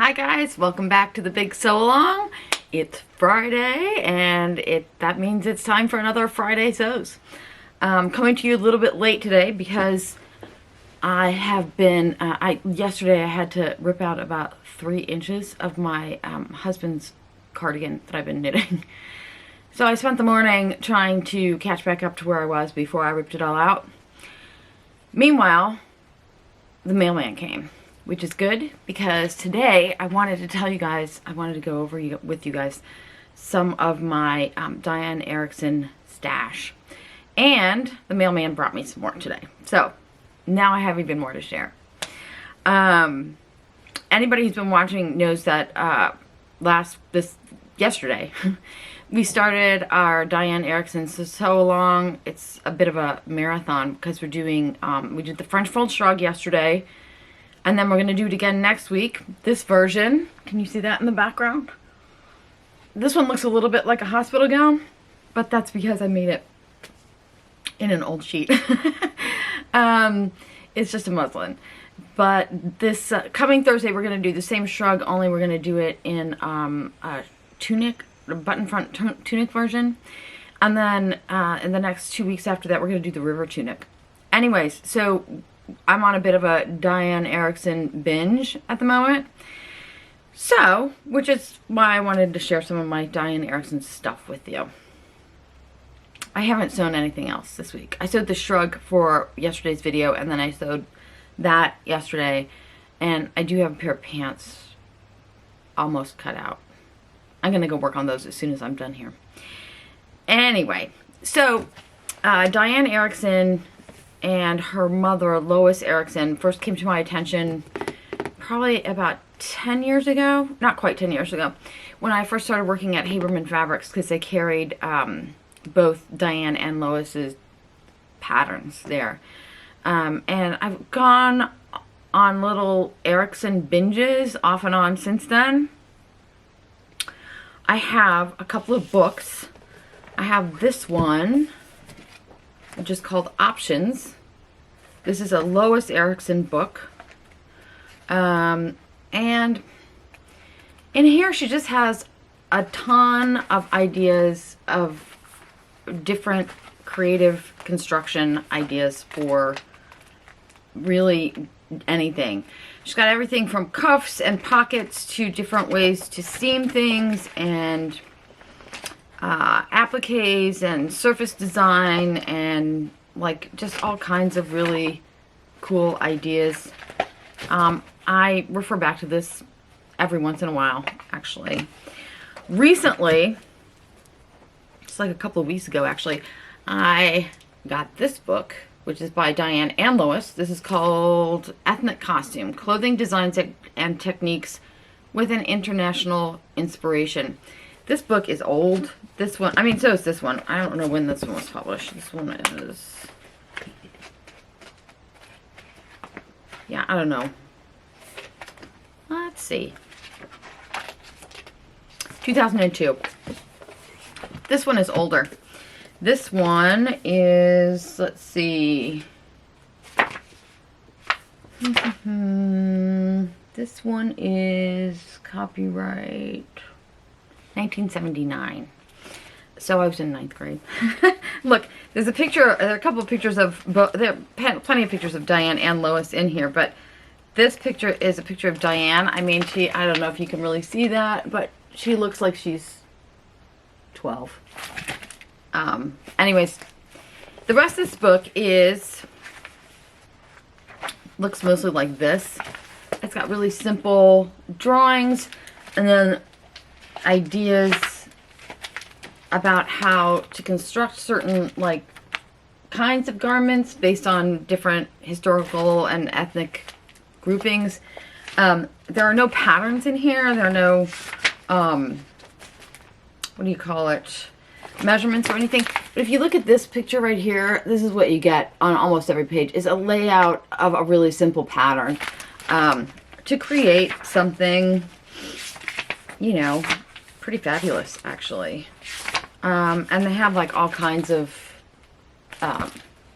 Hi guys, welcome back to the big sew along. It's Friday and that means it's time for another Friday sews. Coming to you a little bit late today because I have been yesterday I had to rip out about 3 inches of my husband's cardigan that I've been knitting. So I spent the morning trying to catch back up to where I was before I ripped it all out. Meanwhile, the mailman came, which is good because today I wanted to tell you guys, I wanted to go over with you guys some of my Diane Ericson stash. And the mailman brought me some more today. So now I have even more to share. Anybody who's been watching knows that yesterday we started our Diane Ericson sew along. It's a bit of a marathon because we're doing we did the French fold shrug yesterday. And then we're going to do it again next week. This version, can you see that in the background? This one looks a little bit like a hospital gown, but that's because I made it in an old sheet. It's just a muslin. But this coming Thursday, we're going to do the same shrug, only we're going to do it in a tunic, a button front tunic version. And then in the next 2 weeks after that, we're going to do the river tunic. Anyways, so I'm on a bit of a Diane Ericson binge at the moment. So, which is why I wanted to share some of my Diane Ericson stuff with you. I haven't sewn anything else this week. I sewed the shrug for yesterday's video, and then I sewed that yesterday. And I do have a pair of pants almost cut out. I'm going to go work on those as soon as I'm done here. Anyway, so Diane Ericson and her mother, Lois Ericson, first came to my attention probably about 10 years ago. Not quite 10 years ago. When I first started working at Haberman Fabrics, because they carried both Diane and Lois's patterns there. And I've gone on little Ericson binges off and on since then. I have a couple of books. I have this one, which is called Options. This is a Lois Ericson book. And in here she just has a ton of ideas of different creative construction ideas for really anything. She's got everything from cuffs and pockets to different ways to seam things and appliques and surface design and like just all kinds of really cool ideas. I refer back to this every once in a while, actually. Recently, just like a couple of weeks ago actually, I got this book, which is by Diane and Lois. This is called Ethnic Costume, Clothing Designs and Techniques with an International Inspiration. This book is old. This one, I mean, so is this one. I don't know when this one was published. This one is, yeah, I don't know. Let's see. 2002. This one is older. This one is, let's see. This one is copyright 1979. So I was in 9th grade. Look, there's a picture, there are a couple of pictures of, there are plenty of pictures of Diane and Lois in here, but this picture is a picture of Diane. I mean, I don't know if you can really see that, but she looks like she's 12. Anyways, the rest of this book looks mostly like this. It's got really simple drawings and then ideas about how to construct certain like kinds of garments based on different historical and ethnic groupings. There are no patterns in here. There are no what do you call it, measurements or anything. But if you look at this picture right here, this is what you get on almost every page, is a layout of a really simple pattern to create something, you know, pretty fabulous actually. And they have like all kinds of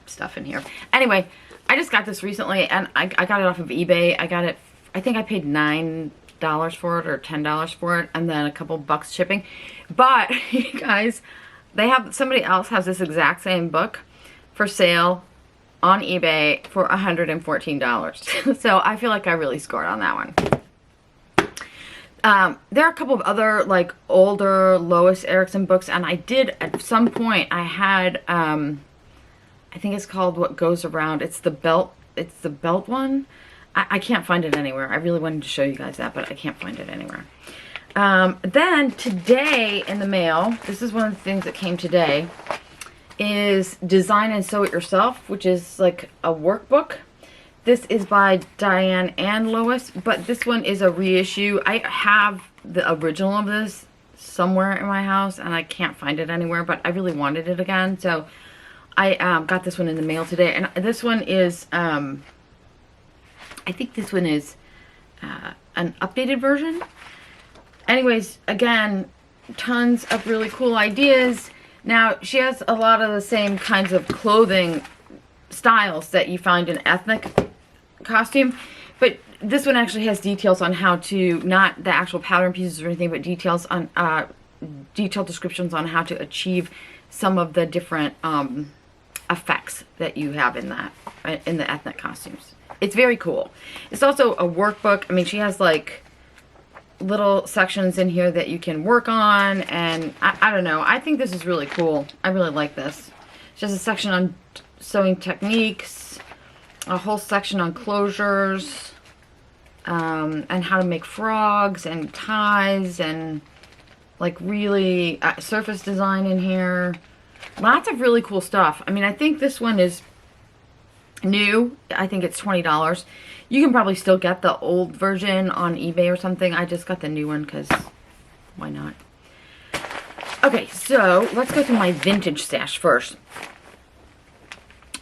stuff in here. Anyway, I just got this recently and I got it off of eBay. I got it, I think I paid $9 $8 for it or $10 for it, and then a couple bucks shipping. But you guys, somebody else has this exact same book for sale on eBay for $114. So I feel like I really scored on that one. There are a couple of other like older Lois Ericson books, and I did at some point, I had, I think it's called What Goes Around. It's the belt one. I can't find it anywhere. I really wanted to show you guys that, but I can't find it anywhere. Then today in the mail, this is one of the things that came today, is Design and Sew It Yourself, which is like a workbook. This is by Diane and Lois, but this one is a reissue. I have the original of this somewhere in my house, and I can't find it anywhere, but I really wanted it again, so I got this one in the mail today. And this one is, I think this one is an updated version. Anyways, again, tons of really cool ideas. Now, she has a lot of the same kinds of clothing styles that you find in ethnic costume, but this one actually has details on how to, not the actual pattern pieces or anything, but details on, detailed descriptions on how to achieve some of the different effects that you have in the ethnic costumes. It's very cool. It's also a workbook. I mean, she has like little sections in here that you can work on, and I don't know. I think this is really cool. I really like this. She has a section on sewing techniques, a whole section on closures, and how to make frogs and ties, and like really surface design in here. Lots of really cool stuff. I mean, I think this one is new. I think it's $20. You can probably still get the old version on eBay or something. I just got the new one because why not? Okay, so let's go through my vintage stash first.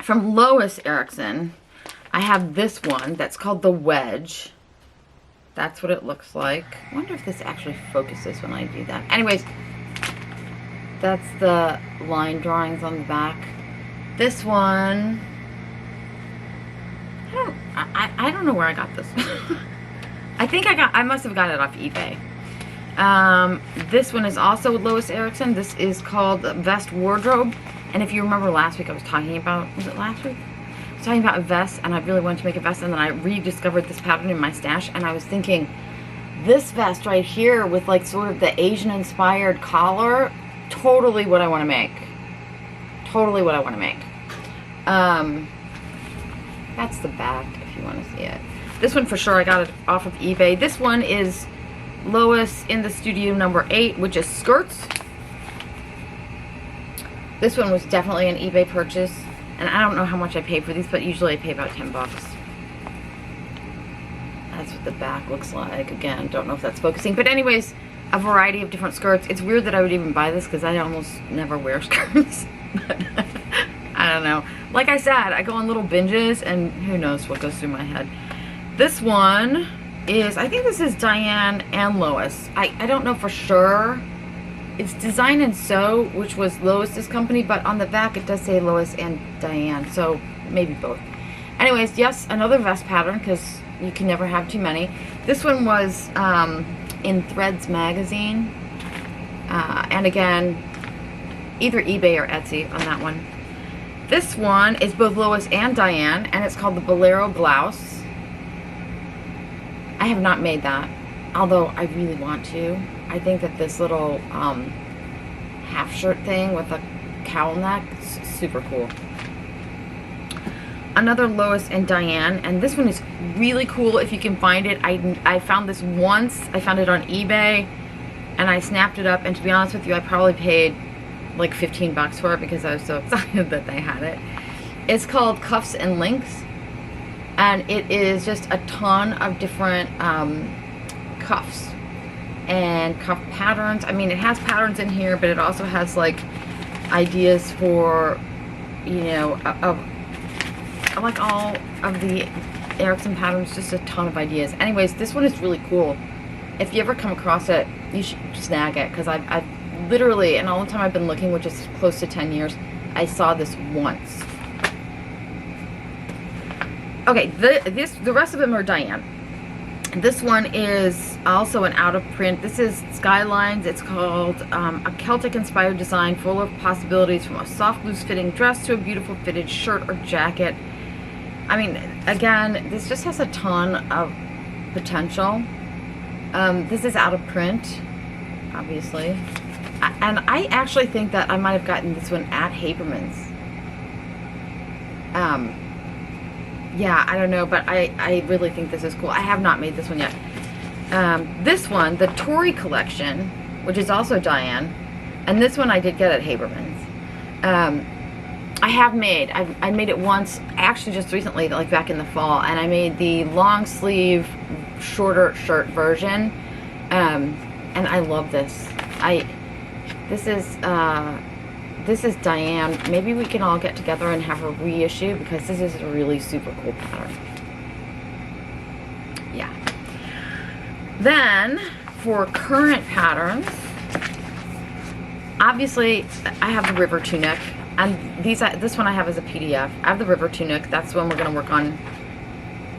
From Lois Ericson, I have this one that's called the Wedge. That's what it looks like. I wonder if this actually focuses when I do that. Anyways, that's the line drawings on the back. This one, I don't know where I got this. I must have got it off eBay. This one is also Lois Ericson. This is called Vest Wardrobe. And if you remember last week, I was talking about, was it last week? I was talking about a vest, and I really wanted to make a vest, and then I rediscovered this pattern in my stash, and I was thinking, this vest right here with like sort of the Asian-inspired collar, totally what I want to make. Totally what I want to make. That's the back, if you want to see it. This one for sure, I got it off of eBay. This one is Lois in the Studio number 8, which is skirts. This one was definitely an eBay purchase, and I don't know how much I paid for these, but usually I pay about 10 bucks. That's what the back looks like. Again, don't know if that's focusing, but anyways, a variety of different skirts. It's weird that I would even buy this because I almost never wear skirts. But I don't know. Like I said, I go on little binges, and who knows what goes through my head. This one is, I think this is Diane and Lois. I don't know for sure. It's Design and Sew, which was Lois's company, but on the back it does say Lois and Diane, so maybe both. Anyways, yes, another vest pattern, because you can never have too many. This one was in Threads magazine, and again, either eBay or Etsy on that one. This one is both Lois and Diane, and it's called the Bolero Blouse. I have not made that, although I really want to. I think that this little half shirt thing with a cowl neck is super cool. Another Lois and Diane, and this one is really cool if you can find it. I found this once. I found it on eBay, and I snapped it up, and to be honest with you, I probably paid like 15 bucks for it because I was so excited that they had it. It's called Cuffs and Links, and it is just a ton of different cuffs and cuff patterns. I mean, it has patterns in here, but it also has like ideas for, you know, like all of the Ericson patterns, just a ton of ideas. Anyways, this one is really cool. If you ever come across it, you should snag it, because I've literally, and all the time I've been looking, which is close to 10 years, I saw this once. Okay, the rest of them are Diane. This one is also an out of print. This is Skylines. It's called a Celtic inspired design full of possibilities, from a soft loose fitting dress to a beautiful fitted shirt or jacket. I mean, again, this just has a ton of potential. This is out of print, obviously. And I actually think that I might have gotten this one at Haberman's. Yeah, I don't know, but I really think this is cool. I have not made this one yet. This one, the Tori Collection, which is also Diane, and this one I did get at Haberman's. I made it once, actually just recently, like back in the fall, and I made the long sleeve, shorter shirt version, and I love this. This is Diane. Maybe we can all get together and have her reissue, because this is a really super cool pattern. Yeah. Then, for current patterns, obviously, I have the river tunic, and this one I have as a PDF. I have the river tunic. That's the one we're going to work on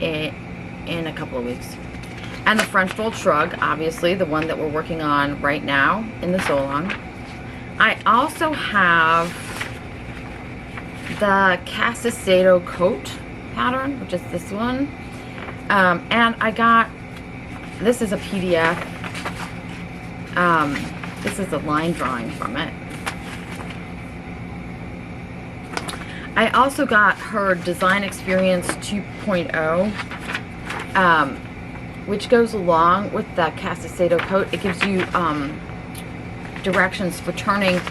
in a couple of weeks. And the French fold shrug, obviously, the one that we're working on right now in the sew-along. I also have the Casasado coat pattern, which is this one. And I got, this is a PDF. This is a line drawing from it. I also got her Design Experience 2.0, which goes along with the Casasado coat. It gives you directions for turning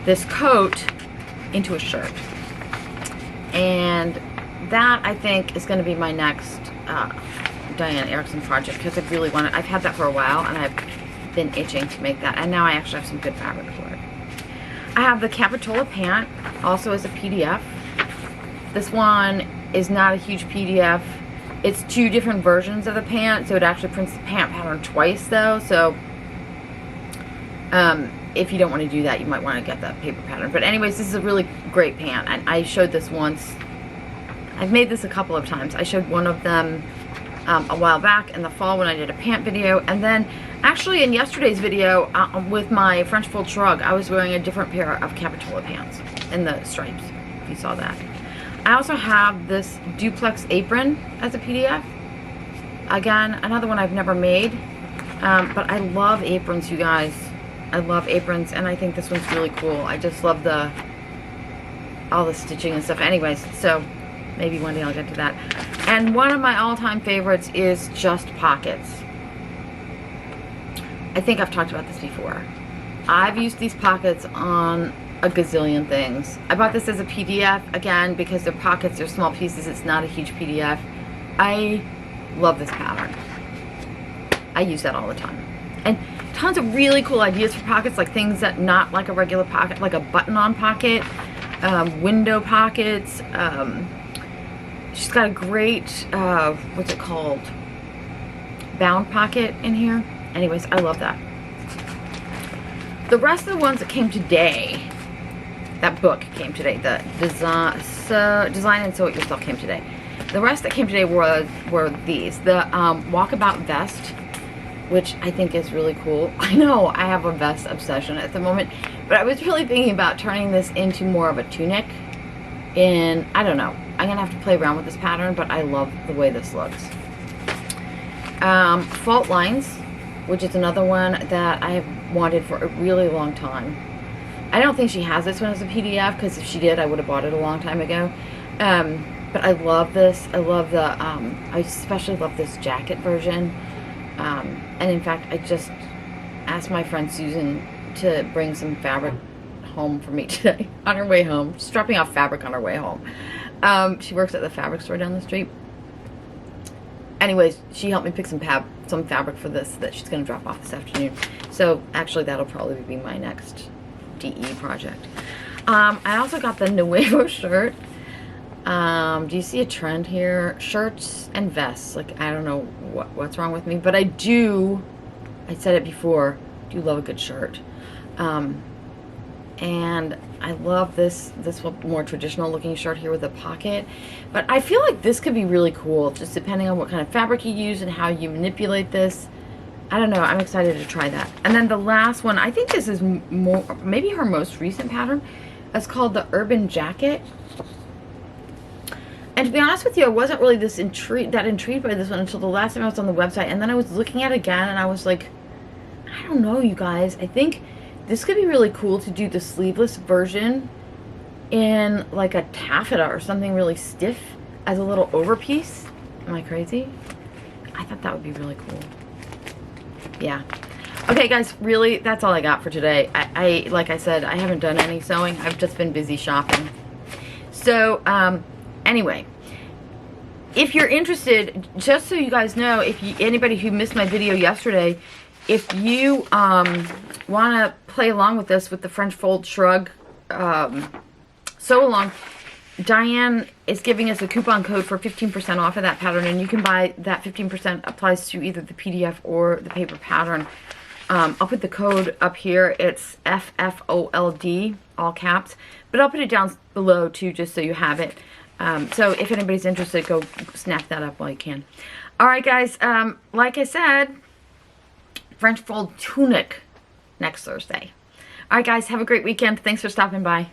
this coat into a shirt. And that, I think, is going to be my next Diane Ericson project, because I really want it. I've had that for a while, and I've been itching to make that, and now I actually have some good fabric for it. I have the Capitola Pant, also as a PDF. This one is not a huge PDF. It's two different versions of the pant, so it actually prints the pant pattern twice, though. So if you don't want to do that, you might want to get that paper pattern. But anyways, this is a really great pant, and I showed this once. I've made this a couple of times. I showed one of them a while back in the fall when I did a pant video, and then actually in yesterday's video with my French fold shrug, I was wearing a different pair of Capitola pants in the stripes, if you saw that. I also have this Duplex Apron as a PDF. Again, another one I've never made, but I love aprons, you guys. I love aprons, and I think this one's really cool. I just love all the stitching and stuff. Anyways, so maybe one day I'll get to that. And one of my all-time favorites is Just Pockets. I think I've talked about this before. I've used these pockets on a gazillion things. I bought this as a PDF, again, because they're pockets, they're small pieces, it's not a huge PDF. I love this pattern. I use that all the time. And tons of really cool ideas for pockets, like things that not like a regular pocket, like a button-on pocket, window pockets. She's got a great, what's it called? Bound pocket in here. Anyways, I love that. The rest of the ones that came today, that book came today, the Design and Sew It Yourself came today. The rest that came today were these. The Walkabout Vest, which I think is really cool. I know I have a vest obsession at the moment, but I was really thinking about turning this into more of a tunic. And I don't know. I'm going to have to play around with this pattern, but I love the way this looks. Fault Lines, which is another one that I have wanted for a really long time. I don't think she has this one as a PDF, because if she did, I would have bought it a long time ago. But I love this. I love the, I especially love this jacket version. And in fact, I just asked my friend Susan to bring some fabric home for me today on her way home. Just dropping off fabric on her way home. She works at the fabric store down the street. Anyways, she helped me pick some fabric for this that she's going to drop off this afternoon. So actually, that'll probably be my next DE project. I also got the Nuevo shirt. Do you see a trend here? Shirts and vests. Like, I don't know what's wrong with me, but I said it before, do love a good shirt. And I love this more traditional looking shirt here with a pocket. But I feel like this could be really cool, just depending on what kind of fabric you use and how you manipulate this. I don't know, I'm excited to try that. And then the last one, I think this is more, maybe her most recent pattern. It's called the Urban Jacket. And to be honest with you, I wasn't really that intrigued by this one until the last time I was on the website. And then I was looking at it again and I was like, I don't know, you guys. I think this could be really cool to do the sleeveless version in like a taffeta or something really stiff as a little overpiece. Am I crazy? I thought that would be really cool. Yeah. Okay, guys, really, that's all I got for today. I like I said, I haven't done any sewing. I've just been busy shopping. So, anyway, if you're interested, just so you guys know, anybody who missed my video yesterday, if you want to play along with this with the French fold shrug sew along, Diane is giving us a coupon code for 15% off of that pattern, and you can buy that 15% applies to either the PDF or the paper pattern. I'll put the code up here. It's FFOLD, all caps, but I'll put it down below too, just so you have it. So if anybody's interested, go snap that up while you can. All right, guys, like I said, French fold tunic next Thursday. All right, guys, have a great weekend. Thanks for stopping by.